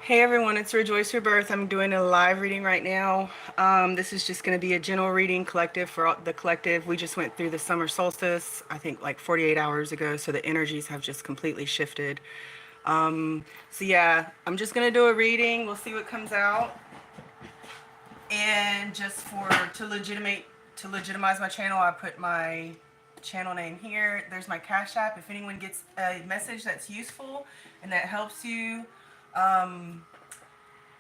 Hey everyone, it's Rejoice Your Birth. I'm doing a live reading right now. This is just going to be a general reading collective for the collective. We just went through the summer solstice, I think like 48 hours ago, so the energies have just completely shifted. So yeah, I'm just going to do a reading. We'll see what comes out. And just for to legitimize my channel, I put my channel name here. There's my Cash App. If anyone gets a message that's useful and that helps you, um,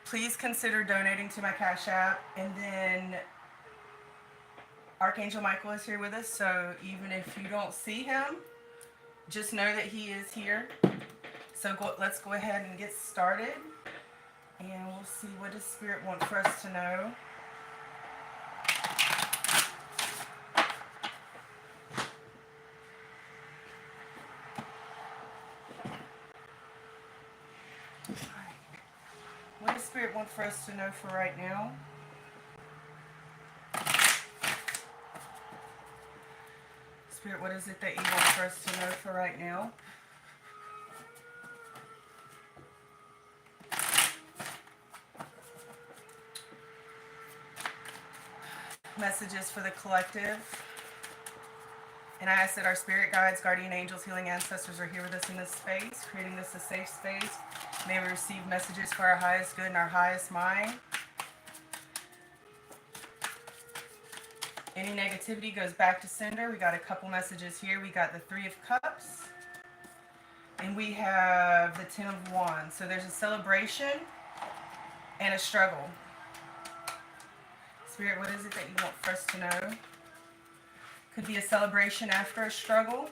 please consider donating to my Cash App. And then Archangel Michael is here with us, so even if you don't see him, just know that he is here. So let's go ahead and get started, and we'll see what does Spirit want for us to know. What does Spirit want for us to know for right now? Spirit, what is it that you want for us to know for right now? Messages for the collective. And I ask that our spirit guides, guardian angels, healing ancestors are here with us in this space, creating this a safe space. May we receive messages for our highest good and our highest mind. Any negativity goes back to sender. We got a couple messages here. We got the Three of Cups. And we have the Ten of Wands. So there's a celebration and a struggle. Spirit, what is it that you want for us to know? Could be a celebration after a struggle.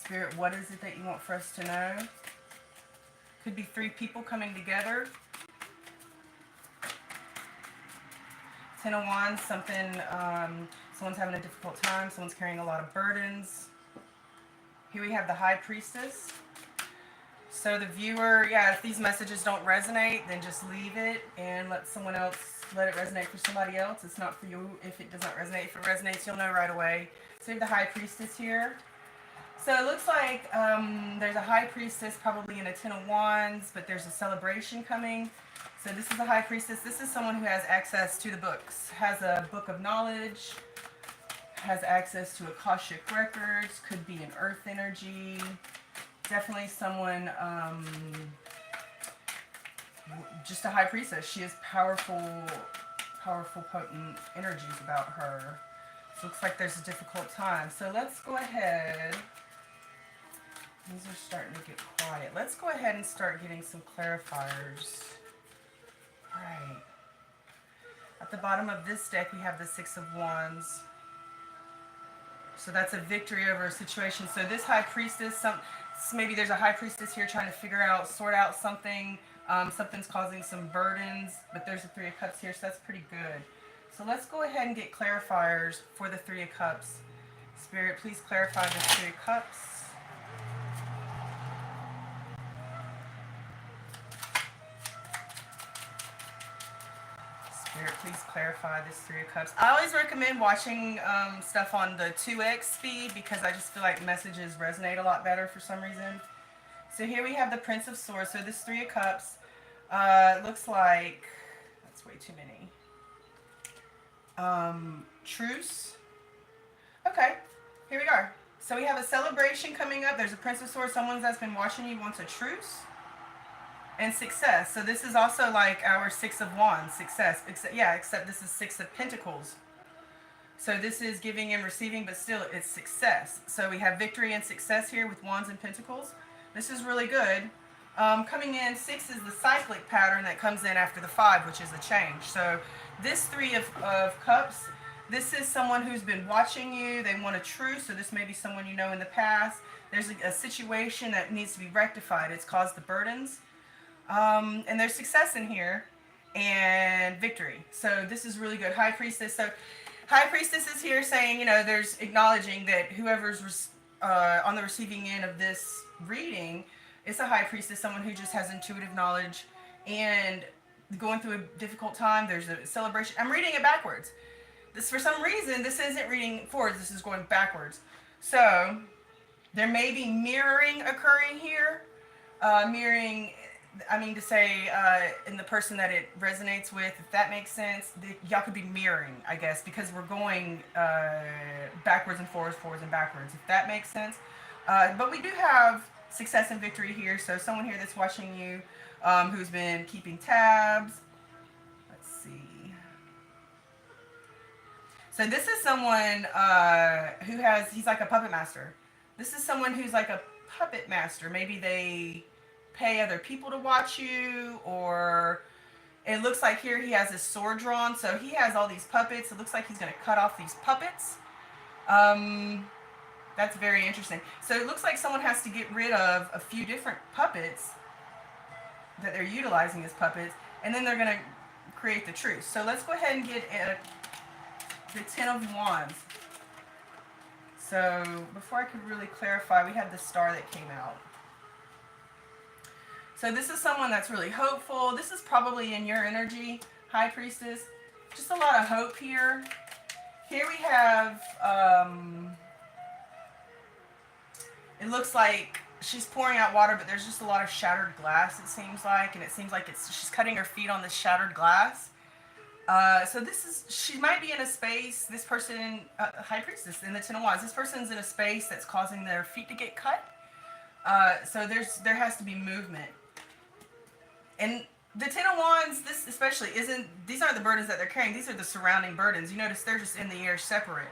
Spirit, what is it that you want for us to know? Could be three people coming together. Ten of Wands, someone's having a difficult time, someone's carrying a lot of burdens. Here we have the High Priestess. So the viewer, if these messages don't resonate, then just leave it and let it resonate for somebody else. It's not for you if it does not resonate. If it resonates, you'll know right away. So we have the High Priestess here. So it looks like there's a High Priestess probably in a Ten of Wands, but there's a celebration coming. So this is the High Priestess. This is someone who has access to the books, has a book of knowledge, has access to Akashic records, could be an earth energy. Definitely someone, just a High Priestess. She has powerful, potent energies about her. So it looks like there's a difficult time. So let's go ahead. These are starting to get quiet. Let's go ahead and start getting some clarifiers. Right. At the bottom of this deck, we have the Six of Wands. So that's a victory over a situation. So this High Priestess, maybe there's a High Priestess here trying to sort out something. Something's causing some burdens, but there's a Three of Cups here, so that's pretty good. So let's go ahead and get clarifiers for the Three of Cups. Spirit, please clarify the Three of Cups. Spirit, please clarify this Three of Cups. I always recommend watching stuff on the 2x speed because I just feel like messages resonate a lot better for some reason. So here we have the Prince of Swords. So this Three of Cups looks like, that's way too many. Truce. Okay, here we are. So we have a celebration coming up. There's a Prince of Swords. Someone that's been watching you wants a truce. And success. So this is also like our Six of Wands, success. Except this is Six of Pentacles. So this is giving and receiving, but still it's success. So we have victory and success here with Wands and Pentacles. This is really good. Coming in, 6 is the cyclic pattern that comes in after the 5, which is a change. So this Three of Cups, this is someone who's been watching you. They want a truce, so this may be someone you know in the past. There's a situation that needs to be rectified. It's caused the burdens. And there's success in here and victory. So this is really good. High Priestess. So High Priestess is here saying, there's acknowledging that whoever's on the receiving end of this reading is a High Priestess, someone who just has intuitive knowledge and going through a difficult time. There's a celebration. I'm reading it backwards. For some reason, this isn't reading forwards. This is going backwards. So there may be mirroring occurring here. Mirroring I mean to say, in the person that it resonates with, if that makes sense, y'all could be mirroring, I guess, because we're going backwards and forwards, forwards and backwards, if that makes sense. But we do have success and victory here. So someone here that's watching you, who's been keeping tabs. Let's see. So this is someone he's like a puppet master. This is someone who's like a puppet master. Maybe they pay other people to watch you, or it looks like here he has his sword drawn. So he has all these puppets. It looks like he's going to cut off these puppets. That's very interesting. So it looks like someone has to get rid of a few different puppets that they're utilizing as puppets, and then they're going to create the truce. So let's go ahead and get the Ten of Wands. So before I could really clarify, we had the star that came out. So this is someone that's really hopeful. This is probably in your energy, High Priestess. Just a lot of hope here. Here we have, it looks like she's pouring out water, but there's just a lot of shattered glass, it seems like. And it seems like she's cutting her feet on this shattered glass. So she might be in a space, this person, High Priestess in the Ten of Wands, this person's in a space that's causing their feet to get cut. So there has to be movement. And the Ten of Wands, this especially these aren't the burdens that they're carrying, these are the surrounding burdens. You notice they're just in the air separate.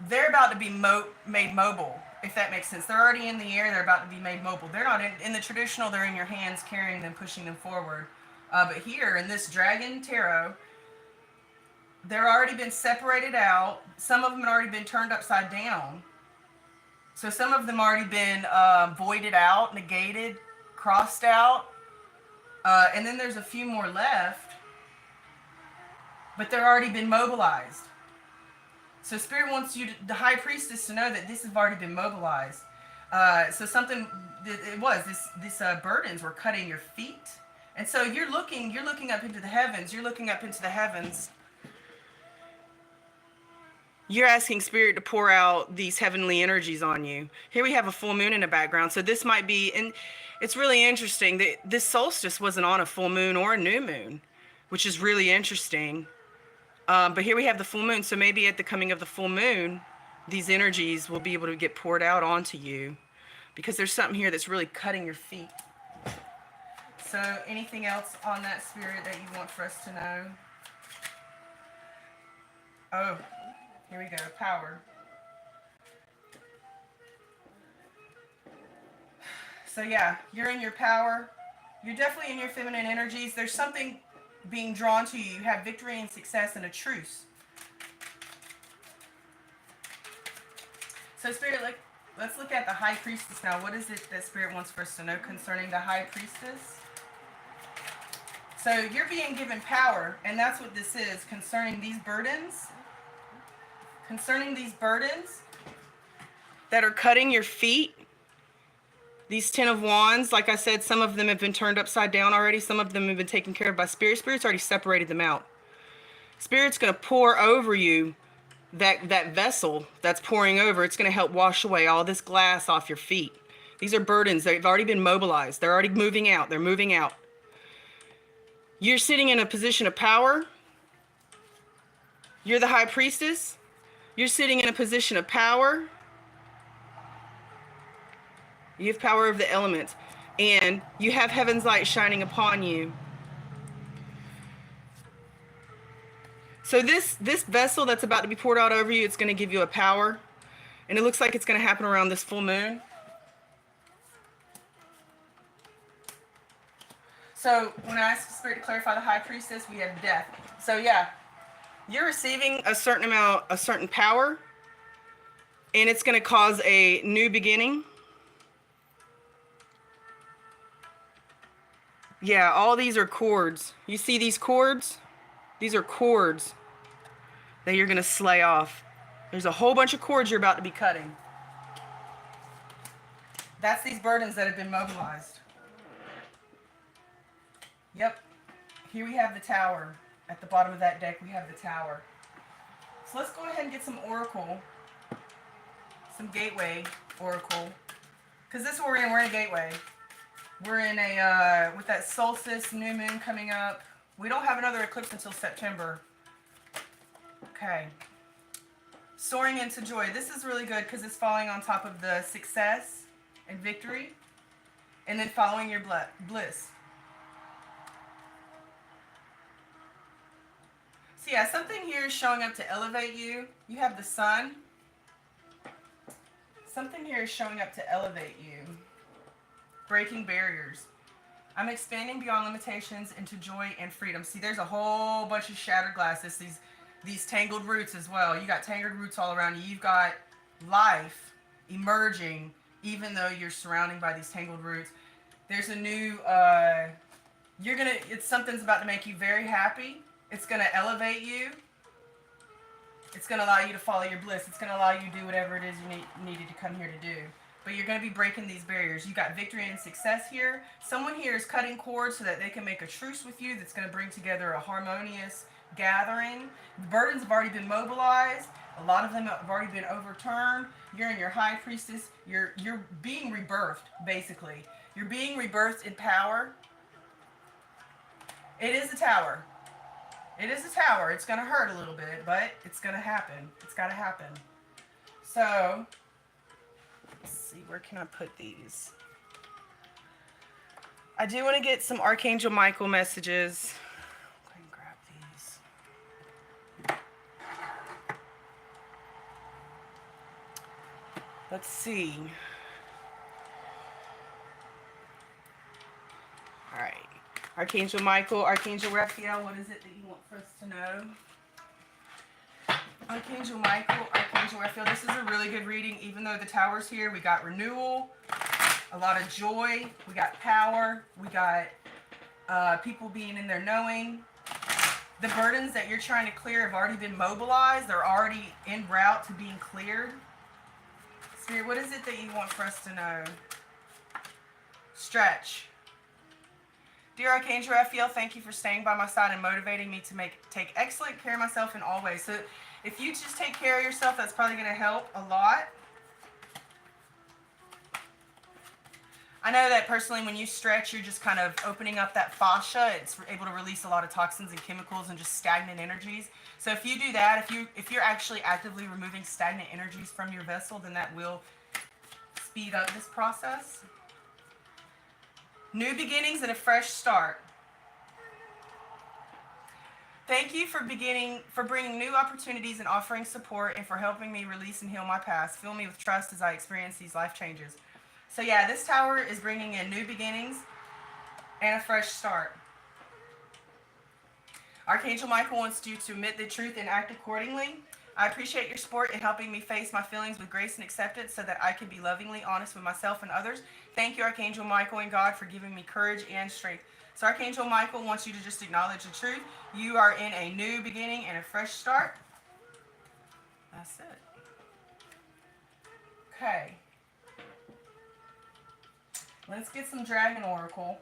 They're about to be made mobile, if that makes sense. They're already in the air, they're about to be made mobile. They're not in the traditional, they're in your hands carrying them, pushing them forward. But here in this Dragon Tarot, they're already been separated out. Some of them have already been turned upside down. So some of them already been voided out, negated, crossed out. And then there's a few more left. But they're already been mobilized. So Spirit wants you, the High Priestess, to know that this has already been mobilized. So something, these burdens were cutting your feet. And so you're looking up into the heavens. You're looking up into the heavens. You're asking Spirit to pour out these heavenly energies on you. Here we have a full moon in the background. So this might be, and it's really interesting that this solstice wasn't on a full moon or a new moon, which is really interesting. But here we have the full moon. So maybe at the coming of the full moon, these energies will be able to get poured out onto you, because there's something here that's really cutting your feet. So anything else on that, Spirit, that you want for us to know? Oh, here we go. Power. So yeah, you're in your power. You're definitely in your feminine energies. There's something being drawn to you. You have victory and success and a truce. So Spirit, let's look at the High Priestess now. What is it that Spirit wants for us to know concerning the High Priestess? So you're being given power, and that's what this is, concerning these burdens. Concerning these burdens that are cutting your feet. These Ten of Wands, like I said, some of them have been turned upside down already. Some of them have been taken care of by Spirit. Spirit's already separated them out. Spirit's going to pour over you that vessel that's pouring over. It's going to help wash away all this glass off your feet. These are burdens. They've already been mobilized. They're already moving out. They're moving out. You're sitting in a position of power. You're the High Priestess. You're sitting in a position of power. You have power of the elements. And you have heaven's light shining upon you. So this vessel that's about to be poured out over you, it's going to give you a power. And it looks like it's going to happen around this full moon. So when I ask the Spirit to clarify the High Priestess, we have death. So yeah, you're receiving a certain power, and it's going to cause a new beginning. Yeah, all these are cords. You see these cords? These are cords that you're going to slay off. There's a whole bunch of cords you're about to be cutting. That's these burdens that have been mobilized. Yep. Here we have the Tower. At the bottom of that deck, we have the Tower. So let's go ahead and get some Oracle. Some Gateway Oracle. Because this is what we're in. We're in a Gateway. We're in a, with that solstice, new moon coming up. We don't have another eclipse until September. Okay. Soaring into joy. This is really good because it's falling on top of the success and victory. And then following your bliss. So yeah, something here is showing up to elevate you. You have the sun. Something here is showing up to elevate you. Breaking barriers. I'm expanding beyond limitations into joy and freedom. See, there's a whole bunch of shattered glasses. These tangled roots as well. You got tangled roots all around you. You've got life emerging, even though you're surrounded by these tangled roots. There's a new, something's about to make you very happy. It's going to elevate you. It's going to allow you to follow your bliss. It's going to allow you to do whatever it is you needed to come here to do. But you're going to be breaking these barriers. You got victory and success here. Someone here is cutting cords so that they can make a truce with you that's going to bring together a harmonious gathering. The burdens have already been mobilized. A lot of them have already been overturned. You're in your high priestess. You're being rebirthed, basically. You're being rebirthed in power. It is a tower. It is a tower. It's going to hurt a little bit, but it's going to happen. It's got to happen. So, let's see, where can I put these? I do want to get some Archangel Michael messages. Go ahead and grab these. Let's see. All right. Archangel Michael, Archangel Raphael, what is it that you want for us to know? Archangel Michael, Archangel Raphael. This is a really good reading. Even though the tower's here, we got renewal, a lot of joy, we got power, we got people being in their knowing. The burdens that you're trying to clear have already been mobilized. They're already en route to being cleared. Spirit, what is it that you want for us to know? Stretch. Dear Archangel Raphael, thank you for staying by my side and motivating me to take excellent care of myself in all ways. So if you just take care of yourself, that's probably going to help a lot. I know that personally when you stretch, you're just kind of opening up that fascia. It's able to release a lot of toxins and chemicals and just stagnant energies. So if you do that, if you're actually actively removing stagnant energies from your vessel, then that will speed up this process. New beginnings and a fresh start. Thank you for bringing new opportunities and offering support and for helping me release and heal my past. Fill me with trust as I experience these life changes. So yeah, this tower is bringing in new beginnings and a fresh start. Archangel Michael wants you to admit the truth and act accordingly. I appreciate your support in helping me face my feelings with grace and acceptance so that I can be lovingly honest with myself and others. Thank you, Archangel Michael and God, for giving me courage and strength. So Archangel Michael wants you to just acknowledge the truth. You are in a new beginning and a fresh start. That's it. Okay. Let's get some Dragon Oracle.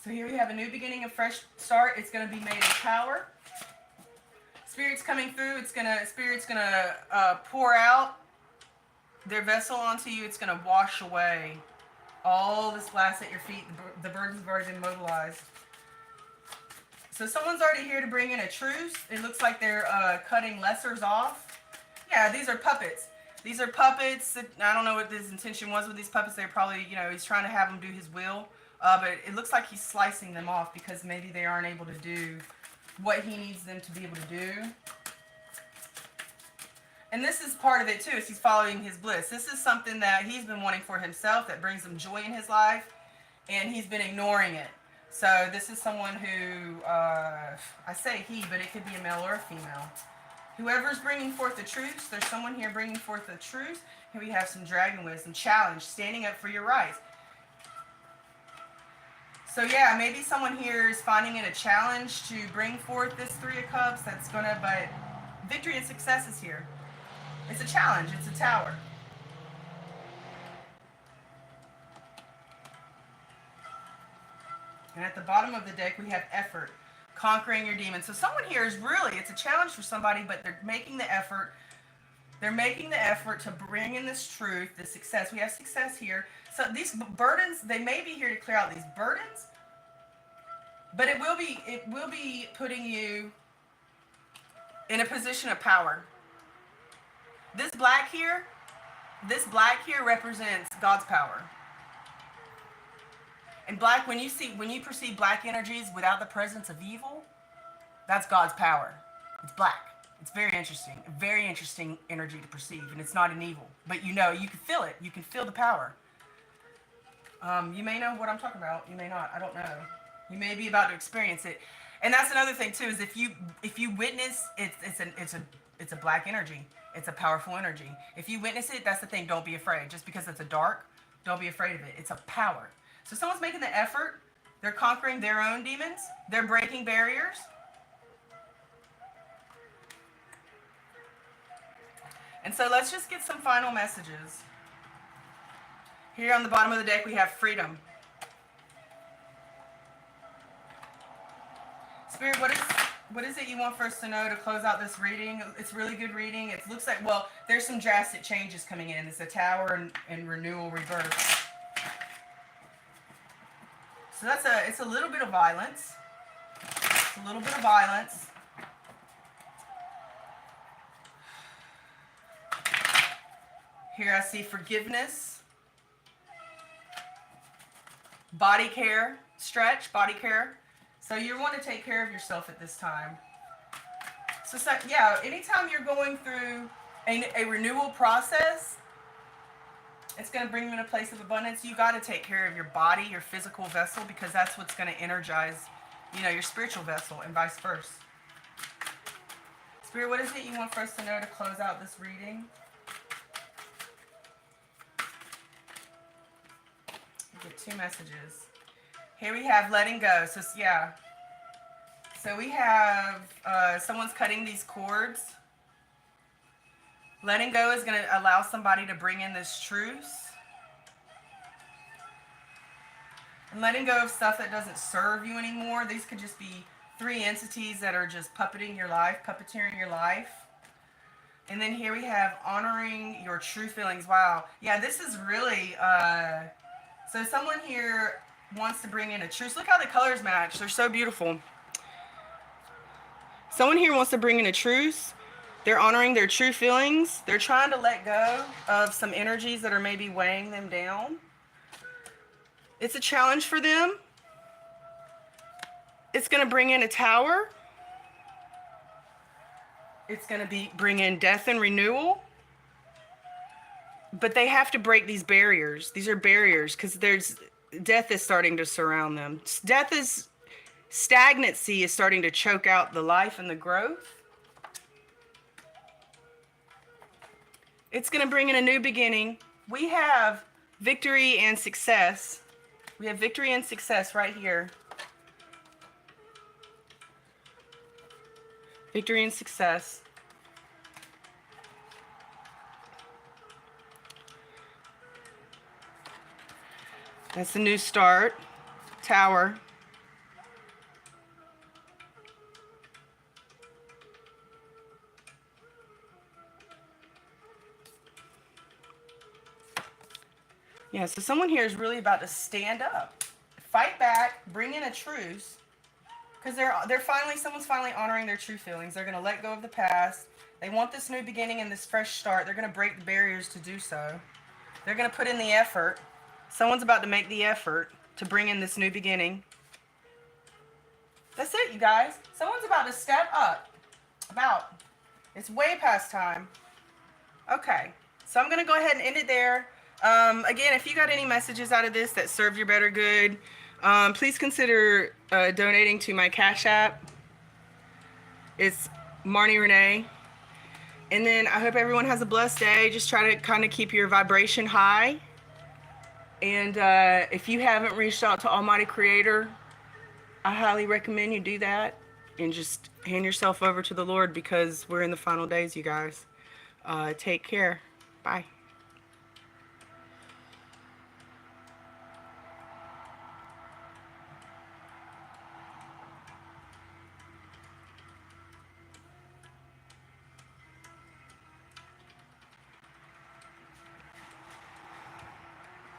So here we have a new beginning, a fresh start. It's going to be made of power. Spirit's coming through. Spirit's gonna pour out their vessel onto you. It's gonna wash away all this glass at your feet. The burdens have already been mobilized. So someone's already here to bring in a truce. It looks like they're cutting lessers off. Yeah, these are puppets. These are puppets. I don't know what his intention was with these puppets. They're probably, he's trying to have them do his will. But it looks like he's slicing them off because maybe they aren't able to do what he needs them to be able to do. And this is part of it too, is he's following his bliss. This is something that he's been wanting for himself that brings him joy in his life, and he's been ignoring it. So this is someone who, I say he, but it could be a male or a female. Whoever's bringing forth the truth, there's someone here bringing forth the truth. Here we have some dragon wisdom, challenge, standing up for your rights. So yeah, maybe someone here is finding it a challenge to bring forth this Three of Cups. But victory and success is here. It's a challenge. It's a tower. And at the bottom of the deck, we have effort, conquering your demons. So someone here is really, it's a challenge for somebody, but they're making the effort They're making the effort to bring in this truth, this success. We have success here. So these burdens, they may be here to clear out these burdens, but it will be putting you in a position of power. This black here represents God's power. And black, when you perceive black energies without the presence of evil, that's God's power. It's black. It's very interesting energy to perceive, and it's not an evil. But you can feel it. You can feel the power. You may know what I'm talking about. You may not. I don't know. You may be about to experience it. And that's another thing too, is if you witness it's a black energy. It's a powerful energy. If you witness it, that's the thing. Don't be afraid. Just because it's a dark, don't be afraid of it. It's a power. So someone's making the effort. They're conquering their own demons. They're breaking barriers. And so let's just get some final messages. Here on the bottom of the deck we have freedom. Spirit, what is it you want for us to know to close out this reading? It's really good reading. It looks like, well, there's some drastic changes coming in. It's a tower and renewal, rebirth. So it's a little bit of violence. It's a little bit of violence. Here I see forgiveness, body care, stretch, body care. So you want to take care of yourself at this time. So yeah, anytime you're going through a renewal process, it's going to bring you in a place of abundance. You got to take care of your body, your physical vessel, because that's what's going to energize, your spiritual vessel, and vice versa. Spirit, what is it you want for us to know to close out this reading? We get 2 messages. Here we have letting go. So yeah. So we have someone's cutting these cords. Letting go is going to allow somebody to bring in this truce. And letting go of stuff that doesn't serve you anymore. These could just be 3 entities that are just puppeteering your life. And then here we have honoring your true feelings. Wow. Yeah, this is really... so someone here wants to bring in a truce. Look how the colors match. They're so beautiful. Someone here wants to bring in a truce. They're honoring their true feelings. They're trying to let go of some energies that are maybe weighing them down. It's a challenge for them. It's going to bring in a tower. It's going to bring in death and renewal. But they have to break these barriers. These are barriers because death is starting to surround them. Stagnancy is starting to choke out the life and the growth. It's going to bring in a new beginning. We have victory and success. We have victory and success right here. Victory and success. That's a new start. Tower. Yeah, so someone here is really about to stand up, fight back, bring in a truce, because someone's finally honoring their true feelings. They're going to let go of the past. They want this new beginning and this fresh start. They're going to break the barriers to do so. They're going to put in the effort. Someone's about to make the effort to bring in this new beginning. That's it, you guys. Someone's about to step up. It's way past time. Okay, so I'm going to go ahead and end it there. Again, if you got any messages out of this that serve your better good, please consider donating to my Cash App. It's Marnie Renee. And then I hope everyone has a blessed day. Just try to kind of keep your vibration high. And if you haven't reached out to Almighty Creator, I highly recommend you do that. And just hand yourself over to the Lord, because we're in the final days, you guys. Take care. Bye.